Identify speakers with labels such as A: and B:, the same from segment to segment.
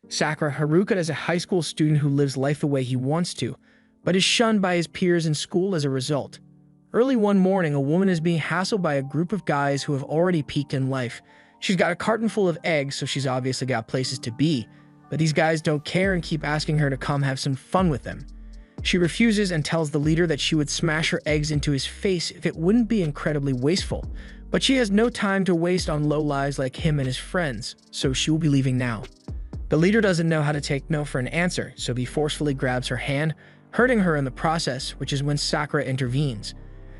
A: Sakura Haruka is a high school student who lives life the way he wants to, but is shunned by his peers in school as a result. Early one morning, a woman is being hassled by a group of guys who have already peaked in life. She's got a carton full of eggs, so she's obviously got places to be, but these guys don't care and keep asking her to come have some fun with them. She refuses and tells the leader that she would smash her eggs into his face if it wouldn't be incredibly wasteful, but she has no time to waste on lowlives like him and his friends, so she will be leaving now. The leader doesn't know how to take no for an answer, so he forcefully grabs her hand, hurting her in the process, which is when Sakura intervenes.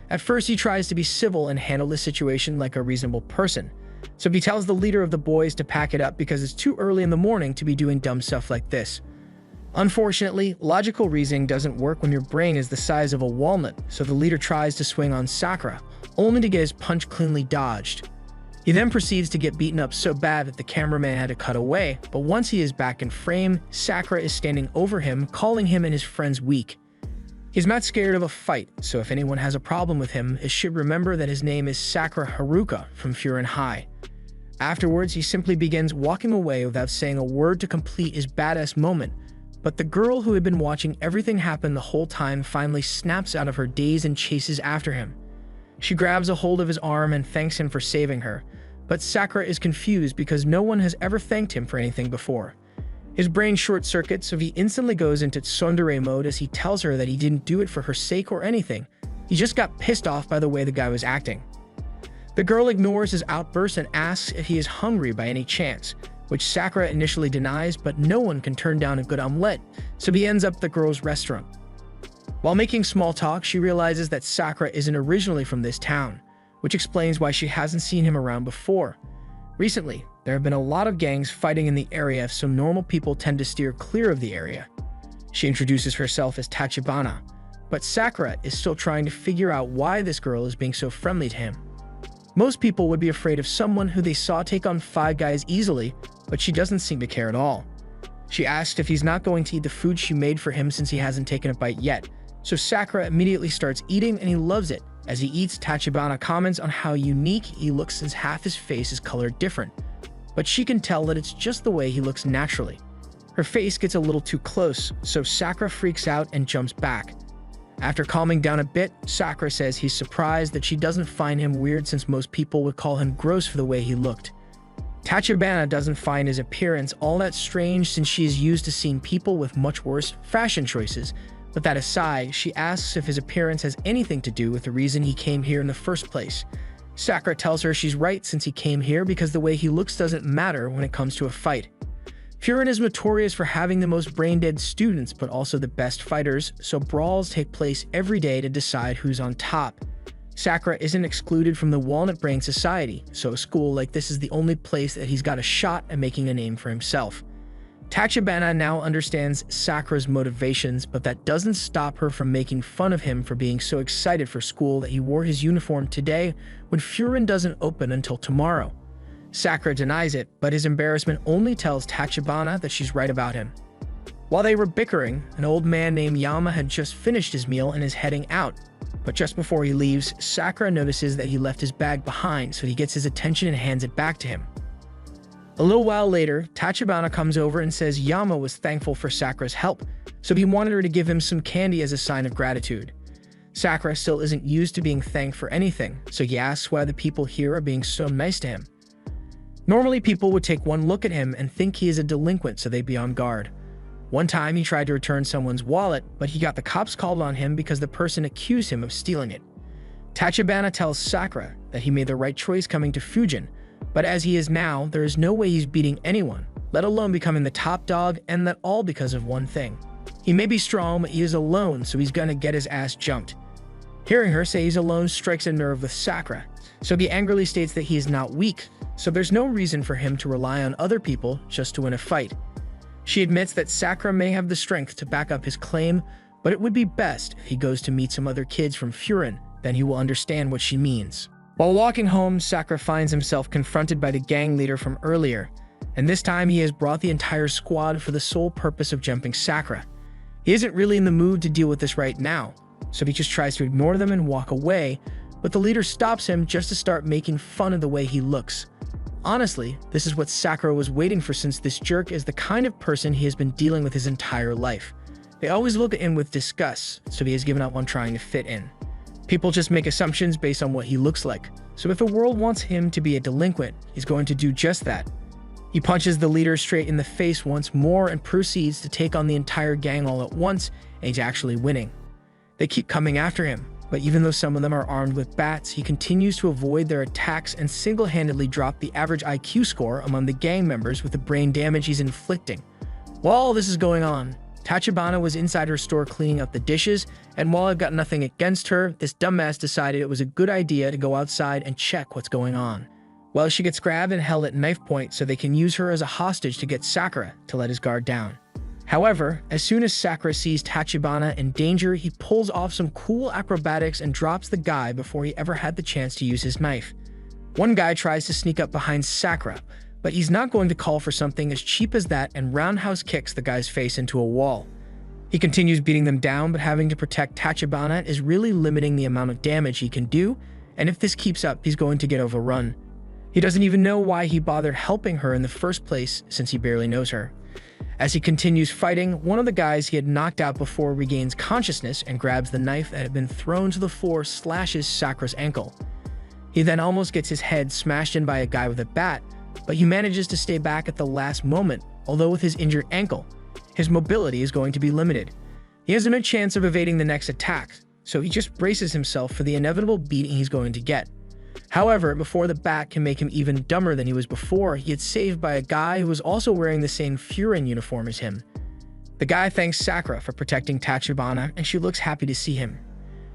A: At first, he tries to be civil and handle the situation like a reasonable person, so he tells the leader of the boys to pack it up because it's too early in the morning to be doing dumb stuff like this. Unfortunately, logical reasoning doesn't work when your brain is the size of a walnut, so the leader tries to swing on Sakura, only to get his punch cleanly dodged. He then proceeds to get beaten up so bad that the cameraman had to cut away, but once he is back in frame, Sakura is standing over him, calling him and his friends weak. He's not scared of a fight, so if anyone has a problem with him, it should remember that his name is Sakura Haruka from Furin High. Afterwards, he simply begins walking away without saying a word to complete his badass moment, but the girl who had been watching everything happen the whole time finally snaps out of her daze and chases after him. She grabs a hold of his arm and thanks him for saving her, but Sakura is confused because no one has ever thanked him for anything before. His brain short-circuits, so he instantly goes into tsundere mode as he tells her that he didn't do it for her sake or anything. He just got pissed off by the way the guy was acting. The girl ignores his outburst and asks if he is hungry by any chance, which Sakura initially denies, but no one can turn down a good omelette, so he ends up at the girl's restaurant. While making small talk, she realizes that Sakura isn't originally from this town, which explains why she hasn't seen him around before. Recently, there have been a lot of gangs fighting in the area, so normal people tend to steer clear of the area. She introduces herself as Tachibana, but Sakura is still trying to figure out why this girl is being so friendly to him. Most people would be afraid of someone who they saw take on 5 guys easily, but she doesn't seem to care at all. She asks if he's not going to eat the food she made for him since he hasn't taken a bite yet, so Sakura immediately starts eating and he loves it. As he eats, Tachibana comments on how unique he looks since half his face is colored different, but she can tell that it's just the way he looks naturally. Her face gets a little too close, so Sakura freaks out and jumps back. After calming down a bit, Sakura says he's surprised that she doesn't find him weird since most people would call him gross for the way he looked. Tachibana doesn't find his appearance all that strange since she is used to seeing people with much worse fashion choices, but that aside, she asks if his appearance has anything to do with the reason he came here in the first place. Sakura tells her she's right since he came here because the way he looks doesn't matter when it comes to a fight. Furin is notorious for having the most brain-dead students but also the best fighters, so brawls take place every day to decide who's on top. Sakura isn't excluded from the Walnut Brain Society, so a school like this is the only place that he's got a shot at making a name for himself. Tachibana now understands Sakura's motivations, but that doesn't stop her from making fun of him for being so excited for school that he wore his uniform today when Furin doesn't open until tomorrow. Sakura denies it, but his embarrassment only tells Tachibana that she's right about him. While they were bickering, an old man named Yama had just finished his meal and is heading out. But just before he leaves, Sakura notices that he left his bag behind, so he gets his attention and hands it back to him. A little while later, Tachibana comes over and says Yama was thankful for Sakura's help, so he wanted her to give him some candy as a sign of gratitude. Sakura still isn't used to being thanked for anything, so he asks why the people here are being so nice to him. Normally, people would take one look at him and think he is a delinquent, so they'd be on guard. One time, he tried to return someone's wallet, but he got the cops called on him because the person accused him of stealing it. Tachibana tells Sakura that he made the right choice coming to Fujin, but as he is now, there is no way he's beating anyone, let alone becoming the top dog, and that all because of one thing. He may be strong, but he is alone, so he's gonna get his ass jumped. Hearing her say he's alone strikes a nerve with Sakura, so he angrily states that he is not weak, so there's no reason for him to rely on other people just to win a fight. She admits that Sakura may have the strength to back up his claim, but it would be best if he goes to meet some other kids from Furin, then he will understand what she means. While walking home, Sakura finds himself confronted by the gang leader from earlier, and this time he has brought the entire squad for the sole purpose of jumping Sakura. He isn't really in the mood to deal with this right now, so he just tries to ignore them and walk away, but the leader stops him just to start making fun of the way he looks. Honestly, this is what Sakura was waiting for, since this jerk is the kind of person he has been dealing with his entire life. They always look at him with disgust, so he has given up on trying to fit in. People just make assumptions based on what he looks like, so if the world wants him to be a delinquent, he's going to do just that. He punches the leader straight in the face once more and proceeds to take on the entire gang all at once, and he's actually winning. They keep coming after him, but even though some of them are armed with bats, he continues to avoid their attacks and single-handedly drop the average IQ score among the gang members with the brain damage he's inflicting. While all this is going on, Tachibana was inside her store cleaning up the dishes, and while I've got nothing against her, this dumbass decided it was a good idea to go outside and check what's going on. Well, she gets grabbed and held at knife point so they can use her as a hostage to get Sakura to let his guard down. However, as soon as Sakura sees Tachibana in danger, he pulls off some cool acrobatics and drops the guy before he ever had the chance to use his knife. One guy tries to sneak up behind Sakura, but he's not going to call for something as cheap as that and roundhouse kicks the guy's face into a wall. He continues beating them down, but having to protect Tachibana is really limiting the amount of damage he can do, and if this keeps up, he's going to get overrun. He doesn't even know why he bothered helping her in the first place, since he barely knows her. As he continues fighting, one of the guys he had knocked out before regains consciousness and grabs the knife that had been thrown to the floor, slashes Sakura's ankle. He then almost gets his head smashed in by a guy with a bat, but he manages to stay back at the last moment, although with his injured ankle, his mobility is going to be limited. He has no chance of evading the next attack, so he just braces himself for the inevitable beating he's going to get. However, before the bat can make him even dumber than he was before, he gets saved by a guy who was also wearing the same Furin uniform as him. The guy thanks Sakura for protecting Tachibana, and she looks happy to see him.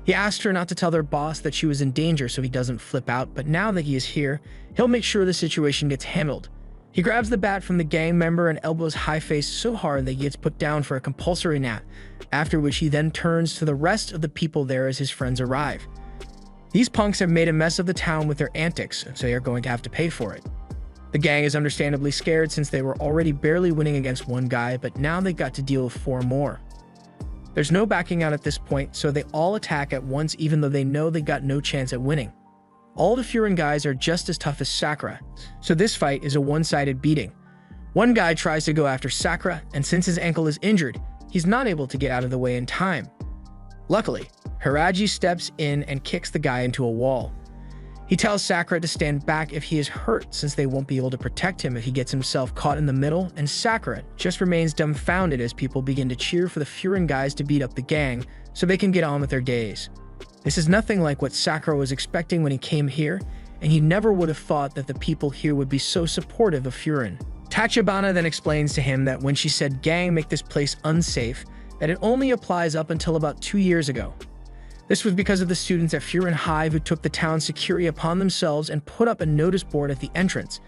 A: He asked her not to tell their boss that she was in danger so he doesn't flip out, but now that he is here, he'll make sure the situation gets handled. He grabs the bat from the gang member and elbows High-Face so hard that he gets put down for a compulsory nap, after which he then turns to the rest of the people there as his friends arrive. These punks have made a mess of the town with their antics, so they are going to have to pay for it. The gang is understandably scared since they were already barely winning against one guy, but now they've got to deal with 4 more. There's no backing out at this point, so they all attack at once even though they know they got no chance at winning. All the Furin guys are just as tough as Sakura, so this fight is a one-sided beating. One guy tries to go after Sakura, and since his ankle is injured, he's not able to get out of the way in time. Luckily, Hiraji steps in and kicks the guy into a wall. He tells Sakura to stand back if he is hurt, since they won't be able to protect him if he gets himself caught in the middle, and Sakura just remains dumbfounded as people begin to cheer for the Furin guys to beat up the gang so they can get on with their days. This is nothing like what Sakura was expecting when he came here, and he never would have thought that the people here would be so supportive of Furin. Tachibana then explains to him that when she said gang make this place unsafe, that it only applies up until about 2 years ago. This was because of the students at Furin High who took the town's security upon themselves and put up a notice board at the entrance.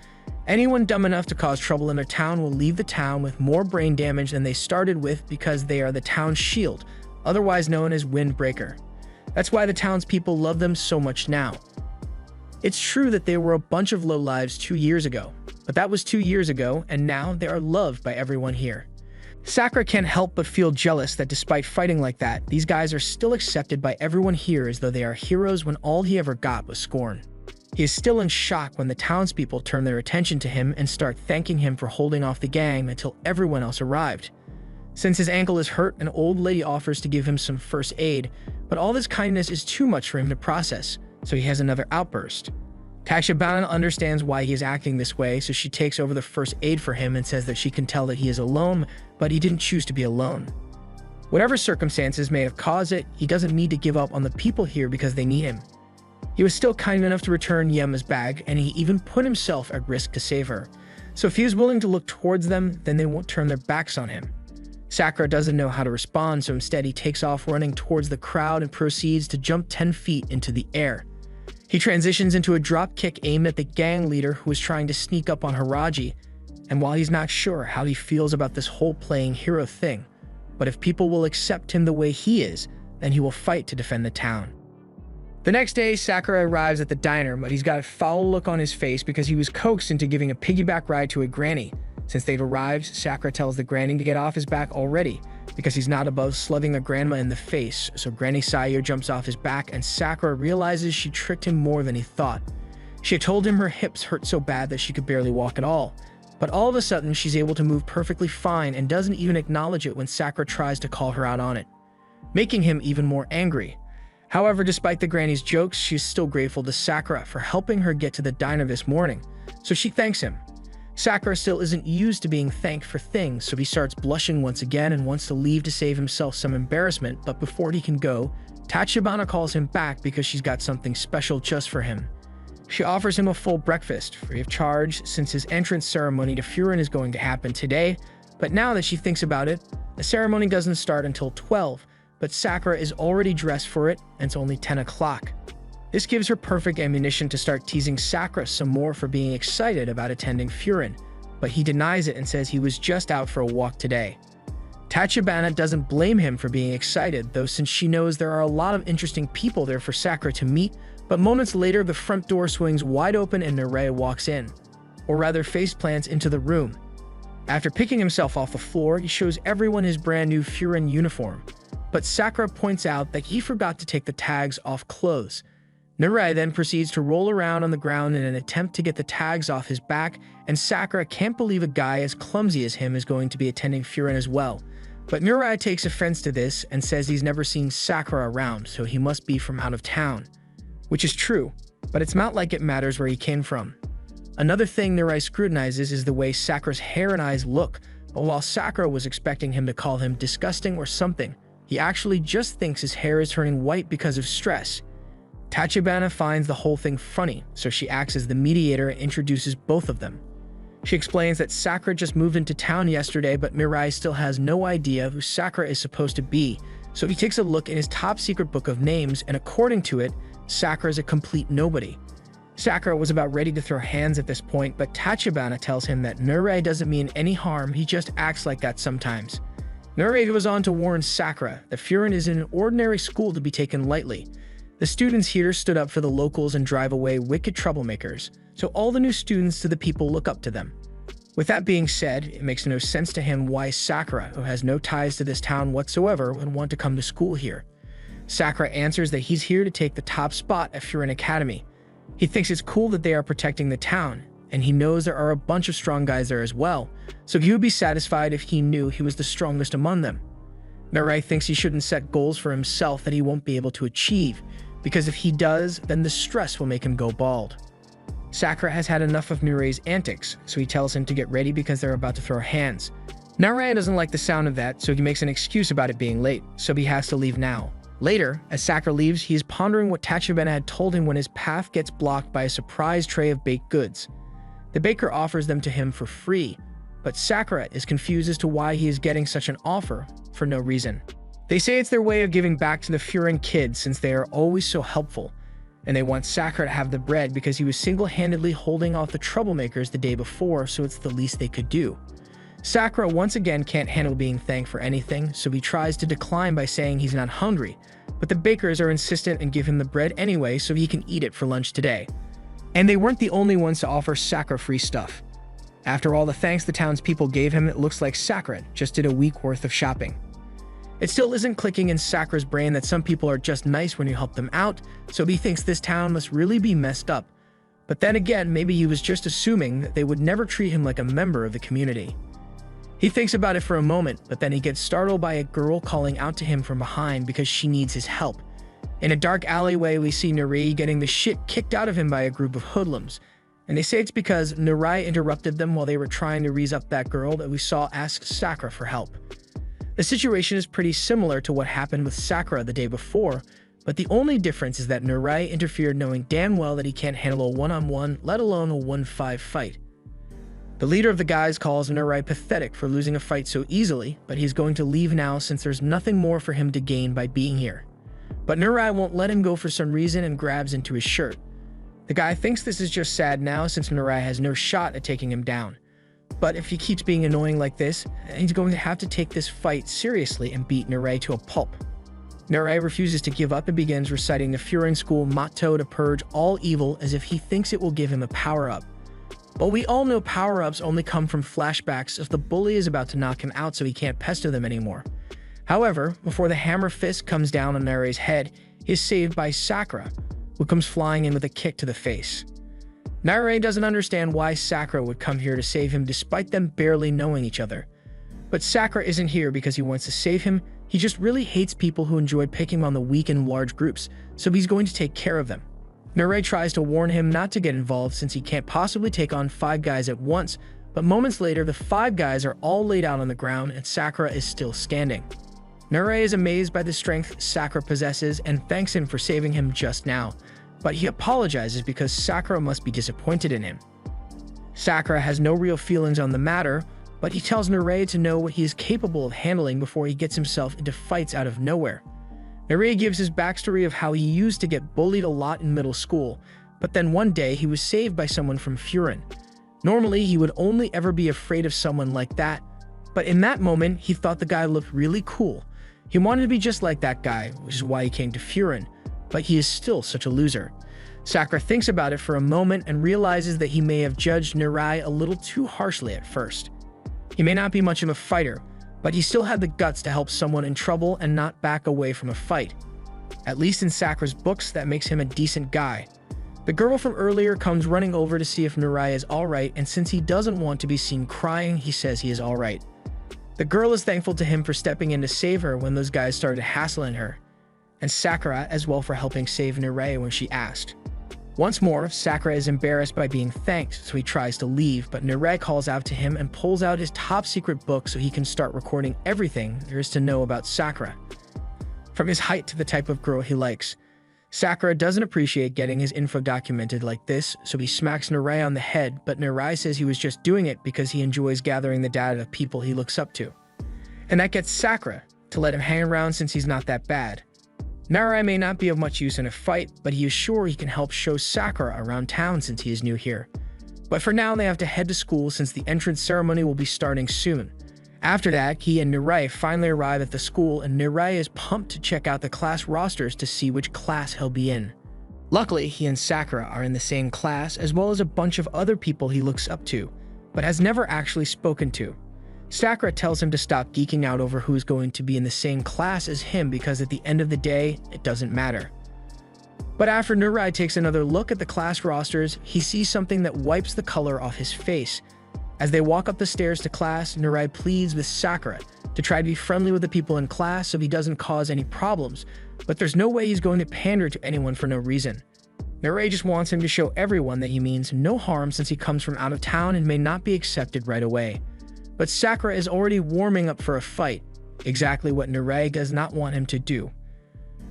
A: Anyone dumb enough to cause trouble in their town will leave the town with more brain damage than they started with, because they are the town's shield, otherwise known as Windbreaker. That's why the townspeople love them so much now. It's true that they were a bunch of lowlives 2 years ago, but that was 2 years ago, and now they are loved by everyone here. Sakura can't help but feel jealous that despite fighting like that, these guys are still accepted by everyone here as though they are heroes when all he ever got was scorn. He is still in shock when the townspeople turn their attention to him and start thanking him for holding off the gang until everyone else arrived. Since his ankle is hurt, an old lady offers to give him some first aid, but all this kindness is too much for him to process, so he has another outburst. Tachibana understands why he is acting this way, so she takes over the first aid for him and says that she can tell that he is alone, but he didn't choose to be alone. Whatever circumstances may have caused it, he doesn't need to give up on the people here because they need him. He was still kind enough to return Yema's bag, and he even put himself at risk to save her. So if he is willing to look towards them, then they won't turn their backs on him. Sakura doesn't know how to respond, so instead he takes off running towards the crowd and proceeds to jump 10 feet into the air. He transitions into a drop kick aimed at the gang leader who is trying to sneak up on Hiraji, and while he's not sure how he feels about this whole playing hero thing, but if people will accept him the way he is, then he will fight to defend the town. The next day, Sakura arrives at the diner, but he's got a foul look on his face because he was coaxed into giving a piggyback ride to a granny. Since they've arrived, Sakura tells the granny to get off his back already, because he's not above slugging a grandma in the face, so Granny Sayo jumps off his back and Sakura realizes she tricked him more than he thought. She had told him her hips hurt so bad that she could barely walk at all, but all of a sudden she's able to move perfectly fine and doesn't even acknowledge it when Sakura tries to call her out on it, making him even more angry. However, despite the granny's jokes, she's still grateful to Sakura for helping her get to the diner this morning, so she thanks him. Sakura still isn't used to being thanked for things, so he starts blushing once again and wants to leave to save himself some embarrassment, but before he can go, Tachibana calls him back because she's got something special just for him. She offers him a full breakfast, free of charge, since his entrance ceremony to Furin is going to happen today, but now that she thinks about it, the ceremony doesn't start until 12, but Sakura is already dressed for it, and it's only 10 o'clock. This gives her perfect ammunition to start teasing Sakura some more for being excited about attending Furin, but he denies it and says he was just out for a walk today. Tachibana doesn't blame him for being excited, though, since she knows there are a lot of interesting people there for Sakura to meet, but moments later the front door swings wide open and Naraya walks in, or rather face plants into the room. After picking himself off the floor, he shows everyone his brand new Furin uniform, but Sakura points out that he forgot to take the tags off clothes. Naraya then proceeds to roll around on the ground in an attempt to get the tags off his back, and Sakura can't believe a guy as clumsy as him is going to be attending Furin as well. But Naraya takes offense to this and says he's never seen Sakura around, so he must be from out of town. Which is true, but it's not like it matters where he came from. Another thing Naraya scrutinizes is the way Sakura's hair and eyes look, but while Sakura was expecting him to call him disgusting or something, he actually just thinks his hair is turning white because of stress. Tachibana finds the whole thing funny, so she acts as the mediator and introduces both of them. She explains that Sakura just moved into town yesterday, but Mirai still has no idea who Sakura is supposed to be, so he takes a look in his top secret book of names, and according to it, Sakura is a complete nobody. Sakura was about ready to throw hands at this point, but Tachibana tells him that Mirai doesn't mean any harm, he just acts like that sometimes. Mirai goes on to warn Sakura that Furin is an ordinary school to be taken lightly. The students here stood up for the locals and drive away wicked troublemakers, so all the new students to the people look up to them. With that being said, it makes no sense to him why Sakura, who has no ties to this town whatsoever, would want to come to school here. Sakura answers that he's here to take the top spot at Furin Academy. He thinks it's cool that they are protecting the town, and he knows there are a bunch of strong guys there as well, so he would be satisfied if he knew he was the strongest among them. Mirai thinks he shouldn't set goals for himself that he won't be able to achieve, because if he does, then the stress will make him go bald. Sakura has had enough of Mirai's antics, so he tells him to get ready because they're about to throw hands. Naraya doesn't like the sound of that, so he makes an excuse about it being late, so he has to leave now. Later, as Sakura leaves, he is pondering what Tachibana had told him when his path gets blocked by a surprise tray of baked goods. The baker offers them to him for free, but Sakura is confused as to why he is getting such an offer for no reason. They say it's their way of giving back to the Furin kids since they are always so helpful, and they want Sakura to have the bread because he was single-handedly holding off the troublemakers the day before, so it's the least they could do. Sakura once again can't handle being thanked for anything, so he tries to decline by saying he's not hungry, but the bakers are insistent and give him the bread anyway so he can eat it for lunch today. And they weren't the only ones to offer Sakura free stuff. After all the thanks the townspeople gave him, it looks like Sakura just did a week worth of shopping. It still isn't clicking in Sakura's brain that some people are just nice when you help them out, so he thinks this town must really be messed up. But then again, maybe he was just assuming that they would never treat him like a member of the community. He thinks about it for a moment, but then he gets startled by a girl calling out to him from behind because she needs his help. In a dark alleyway, we see Naraya getting the shit kicked out of him by a group of hoodlums, and they say it's because Naraya interrupted them while they were trying to raise up that girl that we saw ask Sakura for help. The situation is pretty similar to what happened with Sakura the day before, but the only difference is that Naraya interfered knowing damn well that he can't handle a one-on-one, let alone a 1-5 fight. The leader of the guys calls Naraya pathetic for losing a fight so easily, but he's going to leave now since there's nothing more for him to gain by being here. But Naraya won't let him go for some reason and grabs into his shirt. The guy thinks this is just sad now since Naraya has no shot at taking him down. But if he keeps being annoying like this, he's going to have to take this fight seriously and beat Naraya to a pulp. Naraya refuses to give up and begins reciting the Furin School motto to purge all evil as if he thinks it will give him a power-up. But we all know power-ups only come from flashbacks if the bully is about to knock him out so he can't pester them anymore. However, before the hammer fist comes down on Naraya's head, he is saved by Sakura, who comes flying in with a kick to the face. Narei doesn't understand why Sakura would come here to save him despite them barely knowing each other. But Sakura isn't here because he wants to save him, he just really hates people who enjoy picking on the weak in large groups, so he's going to take care of them. Narei tries to warn him not to get involved since he can't possibly take on 5 guys at once, but moments later the 5 guys are all laid out on the ground and Sakura is still standing. Narei is amazed by the strength Sakura possesses and thanks him for saving him just now, but he apologizes because Sakura must be disappointed in him. Sakura has no real feelings on the matter, but he tells Narei to know what he is capable of handling before he gets himself into fights out of nowhere. Narei gives his backstory of how he used to get bullied a lot in middle school, but then one day he was saved by someone from Furin. Normally, he would only ever be afraid of someone like that, but in that moment, he thought the guy looked really cool. He wanted to be just like that guy, which is why he came to Furin, but he is still such a loser. Sakura thinks about it for a moment and realizes that he may have judged Narei a little too harshly at first. He may not be much of a fighter, but he still had the guts to help someone in trouble and not back away from a fight. At least in Sakura's books, that makes him a decent guy. The girl from earlier comes running over to see if Narei is alright, and since he doesn't want to be seen crying, he says he is alright. The girl is thankful to him for stepping in to save her when those guys started hassling her, and Sakura as well for helping save Narei when she asked. Once more, Sakura is embarrassed by being thanked, so he tries to leave, but Narei calls out to him and pulls out his top-secret book so he can start recording everything there is to know about Sakura. From his height to the type of girl he likes. Sakura doesn't appreciate getting his info documented like this, so he smacks Narei on the head, but Narei says he was just doing it because he enjoys gathering the data of people he looks up to. And that gets Sakura to let him hang around since he's not that bad. Narei may not be of much use in a fight, but he is sure he can help show Sakura around town since he is new here. But for now, they have to head to school since the entrance ceremony will be starting soon. After that, he and Narei finally arrive at the school, and Narei is pumped to check out the class rosters to see which class he'll be in. Luckily, he and Sakura are in the same class, as well as a bunch of other people he looks up to, but has never actually spoken to. Sakura tells him to stop geeking out over who's going to be in the same class as him because at the end of the day, it doesn't matter. But after Narei takes another look at the class rosters, he sees something that wipes the color off his face. As they walk up the stairs to class, Narei pleads with Sakura to try to be friendly with the people in class so he doesn't cause any problems, but there's no way he's going to pander to anyone for no reason. Narei just wants him to show everyone that he means no harm since he comes from out of town and may not be accepted right away. But Sakura is already warming up for a fight, exactly what Narei does not want him to do.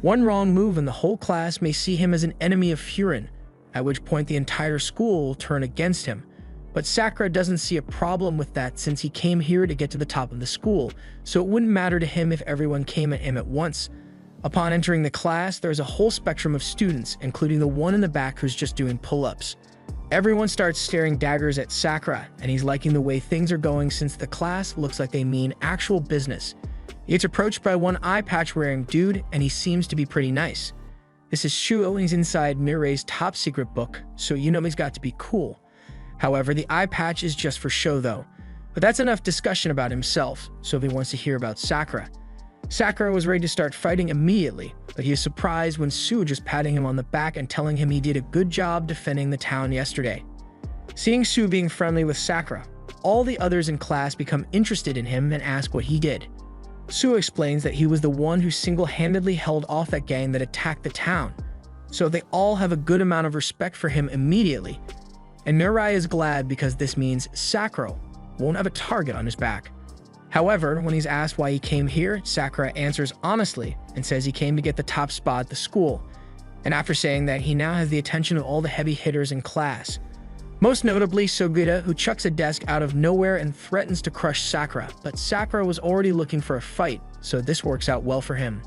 A: One wrong move and the whole class may see him as an enemy of Furin, at which point the entire school will turn against him. But Sakura doesn't see a problem with that since he came here to get to the top of the school, so it wouldn't matter to him if everyone came at him at once. Upon entering the class, there's a whole spectrum of students, including the one in the back who's just doing pull-ups. Everyone starts staring daggers at Sakura, and he's liking the way things are going since the class looks like they mean actual business. He gets approached by one eye patch-wearing dude, and he seems to be pretty nice. This is Shuo, and he's inside Narei's top-secret book, so you know he's got to be cool. However, the eye patch is just for show though. But that's enough discussion about himself, so if he wants to hear about Sakura. Sakura was ready to start fighting immediately, but he is surprised when Sue just patting him on the back and telling him he did a good job defending the town yesterday. Seeing Sue being friendly with Sakura, all the others in class become interested in him and ask what he did. Sue explains that he was the one who single-handedly held off that gang that attacked the town, so they all have a good amount of respect for him immediately. And Narei is glad because this means Sakura won't have a target on his back. However, when he's asked why he came here, Sakura answers honestly and says he came to get the top spot at the school, and after saying that, he now has the attention of all the heavy hitters in class. Most notably, Sugita, who chucks a desk out of nowhere and threatens to crush Sakura, but Sakura was already looking for a fight, so this works out well for him.